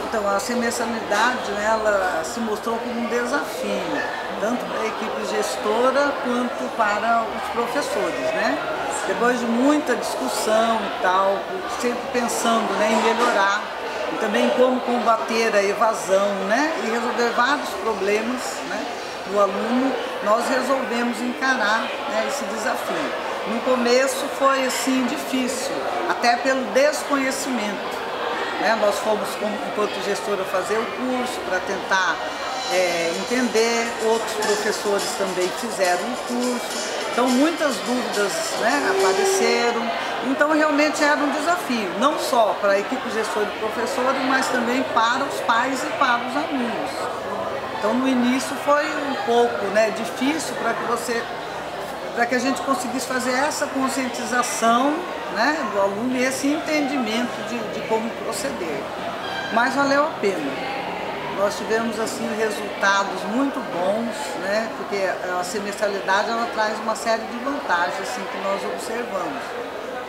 Então, a semestralidade, ela se mostrou como um desafio, tanto para a equipe gestora quanto para os professores, né? Depois de muita discussão e tal, sempre pensando, né, em melhorar, e também como combater a evasão, né, e resolver vários problemas, né, do aluno, nós resolvemos encarar, né, esse desafio. No começo foi assim difícil, até pelo desconhecimento. Nós fomos, enquanto gestora, fazer o curso para tentar entender, outros professores também fizeram o curso, então muitas dúvidas, né, apareceram, então realmente era um desafio, não só para a equipe gestora e professores, mas também para os pais e para os alunos. Então no início foi um pouco, né, difícil para que a gente conseguisse fazer essa conscientização, né, do aluno e esse entendimento de como proceder. Mas valeu a pena. Nós tivemos assim resultados muito bons, né, porque a semestralidade ela traz uma série de vantagens assim, que nós observamos.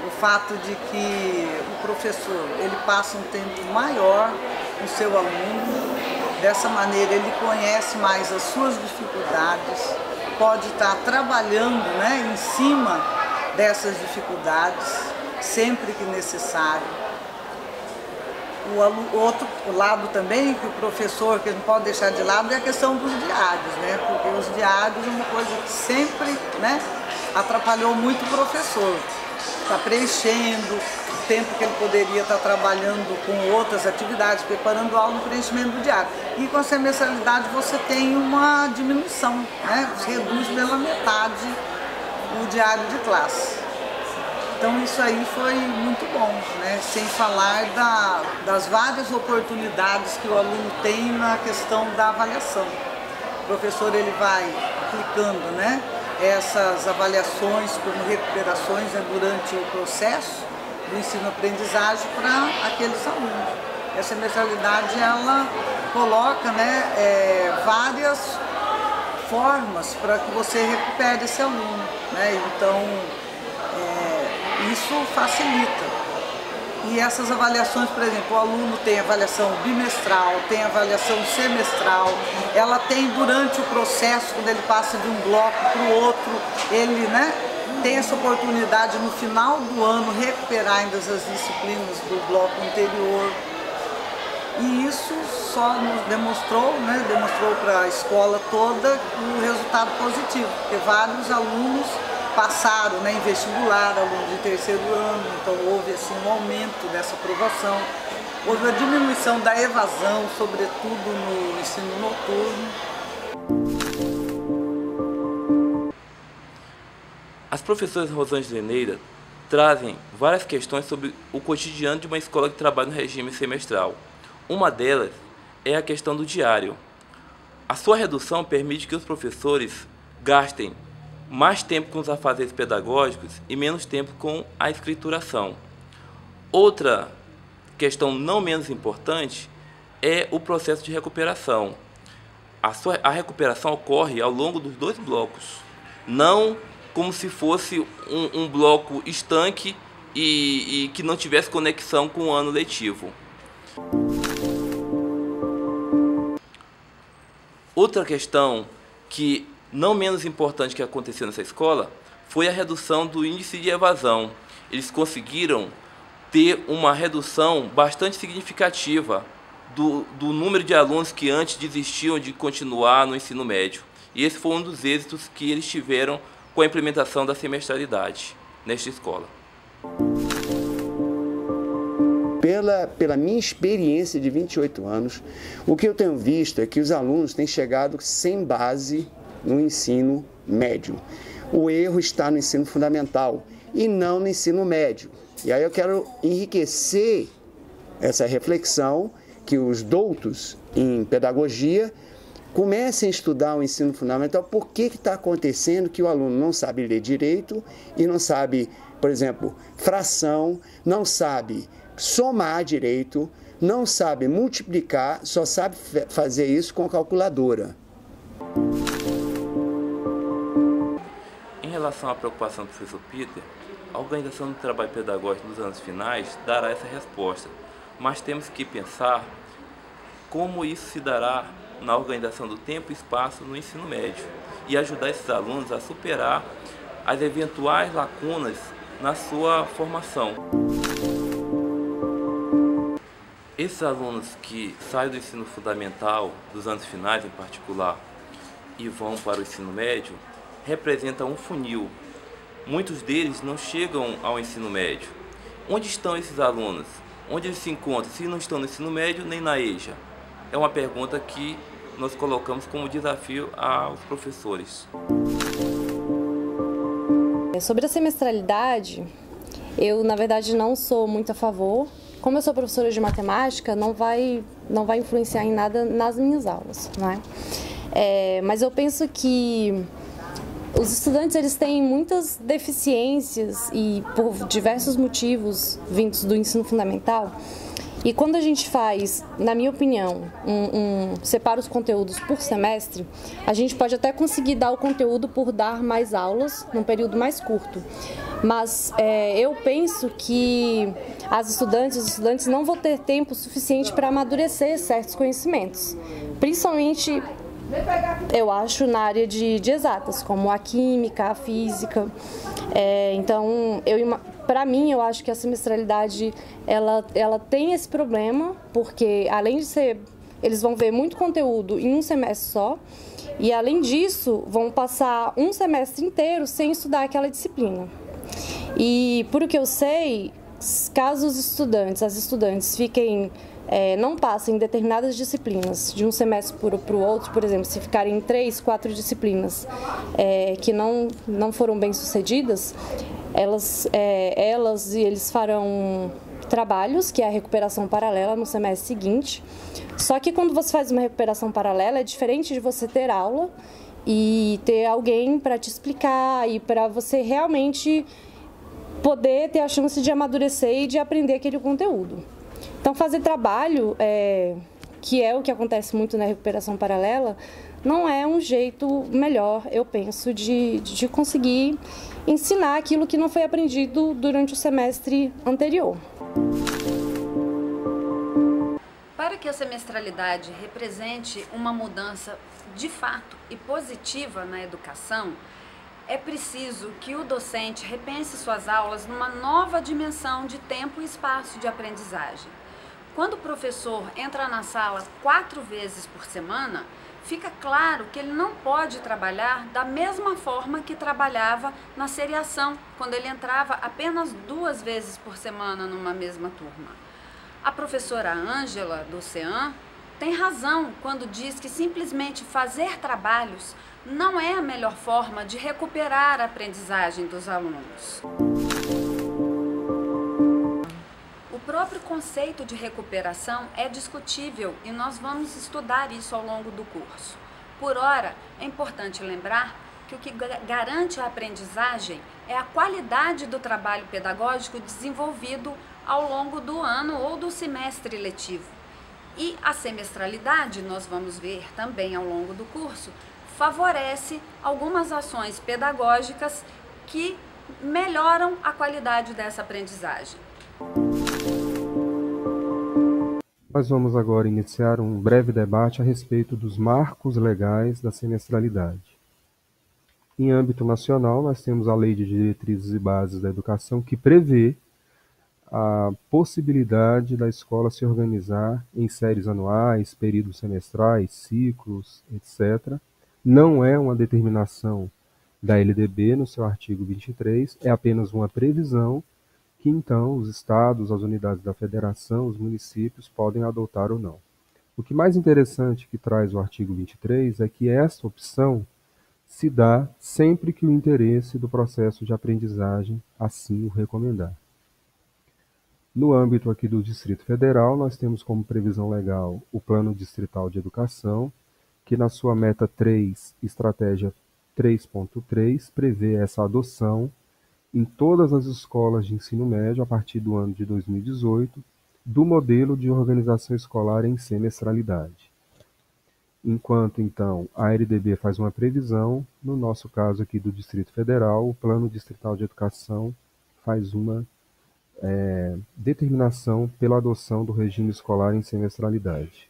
O fato de que o professor ele passa um tempo maior com o seu aluno, dessa maneira ele conhece mais as suas dificuldades, pode estar trabalhando, né, em cima dessas dificuldades, sempre que necessário. O outro lado também, que o professor, que não pode deixar de lado, é a questão dos diários, né, porque os diários é uma coisa que sempre, né, atrapalhou muito o professor. Está preenchendo o tempo que ele poderia estar trabalhando com outras atividades, preparando aula no preenchimento do diário. E com a semestralidade você tem uma diminuição, né? Você reduz pela metade o diário de classe. Então isso aí foi muito bom, né? Sem falar das várias oportunidades que o aluno tem na questão da avaliação. O professor ele vai aplicando, né, essas avaliações como recuperações, né, durante o processo do ensino-aprendizagem para aqueles alunos. Essa semestralidade ela coloca, né, várias formas para que você recupere esse aluno, né? Então isso facilita. E essas avaliações, por exemplo, o aluno tem avaliação bimestral, tem avaliação semestral, ela tem durante o processo, quando ele passa de um bloco para o outro, ele, né, tem essa oportunidade no final do ano recuperar ainda as disciplinas do bloco anterior. E isso só nos demonstrou, né, demonstrou para a escola toda o resultado positivo, porque vários alunos passaram, né, em vestibular, alunos de terceiro ano, então houve assim, um aumento dessa aprovação, houve uma diminuição da evasão, sobretudo no ensino noturno. As professoras Rosângela e Neira trazem várias questões sobre o cotidiano de uma escola que trabalha no regime semestral. Uma delas é a questão do diário. A sua redução permite que os professores gastem mais tempo com os afazeres pedagógicos e menos tempo com a escrituração. Outra questão não menos importante é o processo de recuperação. A recuperação ocorre ao longo dos dois blocos, não como se fosse um bloco estanque e que não tivesse conexão com o ano letivo. Outra questão que não menos importante que aconteceu nessa escola foi a redução do índice de evasão. Eles conseguiram ter uma redução bastante significativa do número de alunos que antes desistiam de continuar no ensino médio. E esse foi um dos êxitos que eles tiveram com a implementação da semestralidade nesta escola. Pela minha experiência de 28 anos, o que eu tenho visto é que os alunos têm chegado sem base no ensino médio. O erro está no ensino fundamental e não no ensino médio. E aí eu quero enriquecer essa reflexão, que os doutos em pedagogia comecem a estudar o ensino fundamental. Por que está acontecendo que o aluno não sabe ler direito e não sabe, por exemplo, fração, não sabe somar direito, não sabe multiplicar, só sabe fazer isso com calculadora. Em relação à preocupação do professor Peter, a organização do trabalho pedagógico nos anos finais dará essa resposta, mas temos que pensar como isso se dará na organização do tempo e espaço no ensino médio e ajudar esses alunos a superar as eventuais lacunas na sua formação. Esses alunos que saem do ensino fundamental, dos anos finais em particular, e vão para o ensino médio, representam um funil. Muitos deles não chegam ao ensino médio. Onde estão esses alunos? Onde eles se encontram? Se não estão no ensino médio, nem na EJA? É uma pergunta que nós colocamos como desafio aos professores. Sobre a semestralidade, eu, na verdade, não sou muito a favor. Como eu sou professora de matemática, não vai influenciar em nada nas minhas aulas, né? Mas eu penso que os estudantes eles têm muitas deficiências e por diversos motivos vindos do ensino fundamental. E quando a gente faz, na minha opinião, separa os conteúdos por semestre, a gente pode até conseguir dar o conteúdo por dar mais aulas num período mais curto. Mas eu penso que os estudantes não vão ter tempo suficiente para amadurecer certos conhecimentos, principalmente, eu acho, na área de exatas, como a química, a física. Então, para mim, eu acho que a semestralidade ela tem esse problema, porque além de ser, eles vão ver muito conteúdo em um semestre só, e além disso, vão passar um semestre inteiro sem estudar aquela disciplina. E por o que eu sei, caso as estudantes não passem determinadas disciplinas de um semestre para o outro, por exemplo, se ficarem em 3, 4 disciplinas que não foram bem sucedidas, eles farão trabalhos, que é a recuperação paralela no semestre seguinte. Só que quando você faz uma recuperação paralela, é diferente de você ter aula e ter alguém para te explicar e para você realmente poder ter a chance de amadurecer e de aprender aquele conteúdo. Então, fazer trabalho, que é o que acontece muito na recuperação paralela, não é um jeito melhor, eu penso, de conseguir ensinar aquilo que não foi aprendido durante o semestre anterior. Para que a semestralidade represente uma mudança de fato e positiva na educação, é preciso que o docente repense suas aulas numa nova dimensão de tempo e espaço de aprendizagem. Quando o professor entra na sala 4 vezes por semana, fica claro que ele não pode trabalhar da mesma forma que trabalhava na seriação, quando ele entrava apenas 2 vezes por semana numa mesma turma. A professora Ângela, do CEAM, tem razão quando diz que simplesmente fazer trabalhos não é a melhor forma de recuperar a aprendizagem dos alunos. O próprio conceito de recuperação é discutível e nós vamos estudar isso ao longo do curso. Por ora, é importante lembrar que o que garante a aprendizagem é a qualidade do trabalho pedagógico desenvolvido ao longo do ano ou do semestre letivo. E a semestralidade, nós vamos ver também ao longo do curso, favorece algumas ações pedagógicas que melhoram a qualidade dessa aprendizagem. Nós vamos agora iniciar um breve debate a respeito dos marcos legais da semestralidade. Em âmbito nacional, nós temos a Lei de Diretrizes e Bases da Educação, que prevê a possibilidade da escola se organizar em séries anuais, períodos semestrais, ciclos, etc. Não é uma determinação da LDB no seu artigo 23, é apenas uma previsão que então os estados, as unidades da federação, os municípios podem adotar ou não. O que mais interessante que traz o artigo 23 é que esta opção se dá sempre que o interesse do processo de aprendizagem assim o recomendar. No âmbito aqui do Distrito Federal, nós temos como previsão legal o Plano Distrital de Educação, que na sua meta 3, estratégia 3.3, prevê essa adoção em todas as escolas de ensino médio, a partir do ano de 2018, do modelo de organização escolar em semestralidade. Enquanto, então, a LDB faz uma previsão, no nosso caso aqui do Distrito Federal, o Plano Distrital de Educação faz uma determinação pela adoção do regime escolar em semestralidade.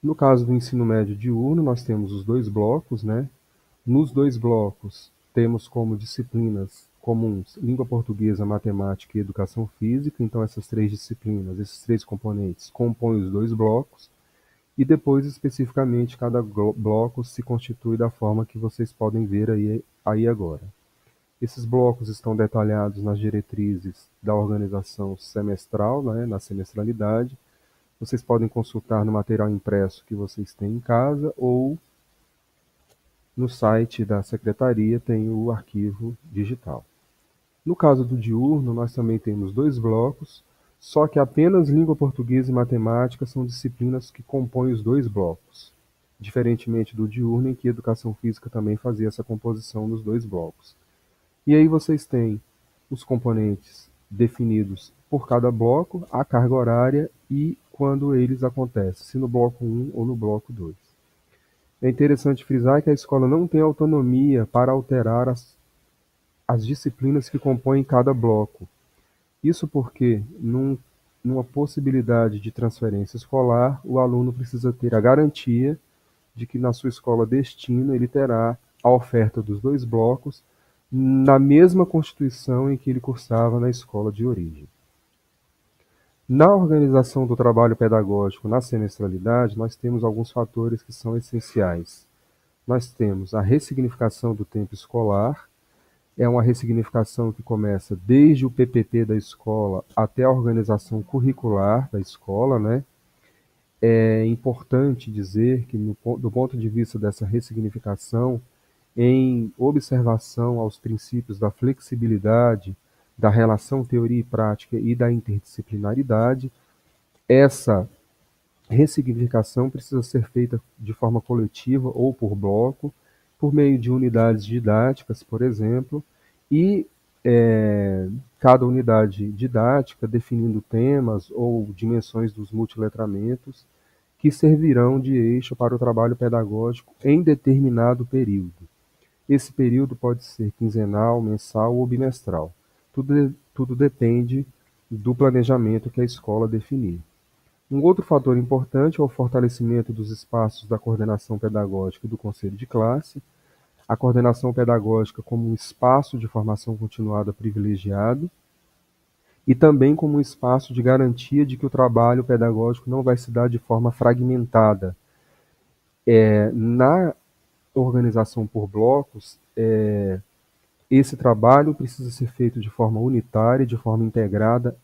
No caso do ensino médio diurno, nós temos os 2 blocos, né? Nos 2 blocos, temos como disciplinas comuns língua portuguesa, matemática e educação física. Então, essas 3 disciplinas, esses 3 componentes, compõem os 2 blocos. E depois, especificamente, cada bloco se constitui da forma que vocês podem ver aí agora. Esses blocos estão detalhados nas diretrizes da organização semestral, né, na semestralidade. Vocês podem consultar no material impresso que vocês têm em casa ou no site da secretaria tem o arquivo digital. No caso do diurno, nós também temos 2 blocos, só que apenas língua portuguesa e matemática são disciplinas que compõem os 2 blocos, diferentemente do diurno, em que educação física também fazia essa composição nos 2 blocos. E aí vocês têm os componentes definidos por cada bloco, a carga horária e quando eles acontecem, se no bloco 1 ou no bloco 2. É interessante frisar que a escola não tem autonomia para alterar as disciplinas que compõem cada bloco. Isso porque, numa possibilidade de transferência escolar, o aluno precisa ter a garantia de que na sua escola destino ele terá a oferta dos 2 blocos na mesma constituição em que ele cursava na escola de origem. Na organização do trabalho pedagógico na semestralidade, nós temos alguns fatores que são essenciais. Nós temos a ressignificação do tempo escolar, é uma ressignificação que começa desde o PPT da escola até a organização curricular da escola, né? É importante dizer que, do ponto de vista dessa ressignificação, em observação aos princípios da flexibilidade, da relação teoria e prática e da interdisciplinaridade, essa ressignificação precisa ser feita de forma coletiva ou por bloco, por meio de unidades didáticas, por exemplo, e cada unidade didática definindo temas ou dimensões dos multiletramentos que servirão de eixo para o trabalho pedagógico em determinado período. Esse período pode ser quinzenal, mensal ou bimestral. Tudo depende do planejamento que a escola definir. Um outro fator importante é o fortalecimento dos espaços da coordenação pedagógica e do conselho de classe, a coordenação pedagógica como um espaço de formação continuada privilegiado e também como um espaço de garantia de que o trabalho pedagógico não vai se dar de forma fragmentada. Na organização por blocos, esse trabalho precisa ser feito de forma unitária, de forma integrada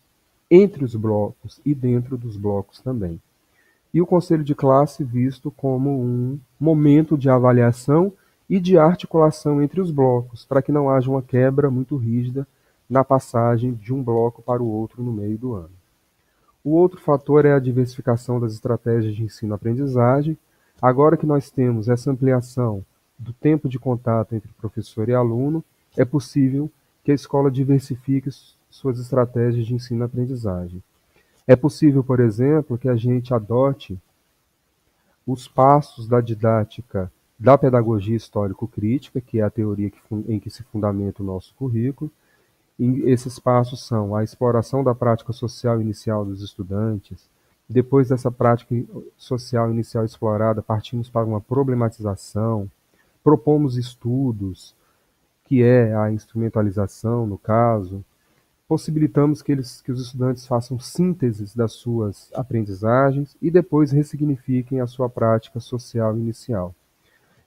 entre os blocos e dentro dos blocos também. E o conselho de classe visto como um momento de avaliação e de articulação entre os blocos, para que não haja uma quebra muito rígida na passagem de um bloco para o outro no meio do ano. O outro fator é a diversificação das estratégias de ensino-aprendizagem. Agora que nós temos essa ampliação do tempo de contato entre professor e aluno, é possível que a escola diversifique suas estratégias de ensino-aprendizagem. É possível, por exemplo, que a gente adote os passos da didática da pedagogia histórico-crítica, que é a teoria em que se fundamenta o nosso currículo. E esses passos são a exploração da prática social inicial dos estudantes. Depois dessa prática social inicial explorada, partimos para uma problematização, propomos estudos, que é a instrumentalização, no caso, possibilitamos que os estudantes façam sínteses das suas aprendizagens e depois ressignifiquem a sua prática social inicial.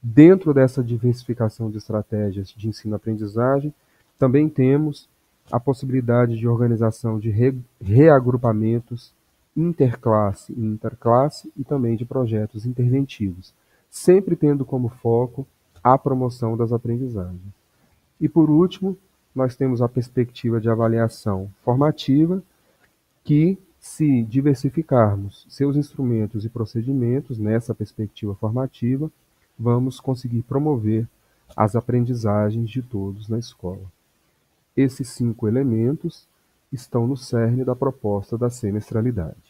Dentro dessa diversificação de estratégias de ensino-aprendizagem, também temos a possibilidade de organização de reagrupamentos interclasse e interclasse e também de projetos interventivos, sempre tendo como foco a promoção das aprendizagens. E por último, nós temos a perspectiva de avaliação formativa, que, se diversificarmos seus instrumentos e procedimentos nessa perspectiva formativa, vamos conseguir promover as aprendizagens de todos na escola. Esses 5 elementos estão no cerne da proposta da semestralidade.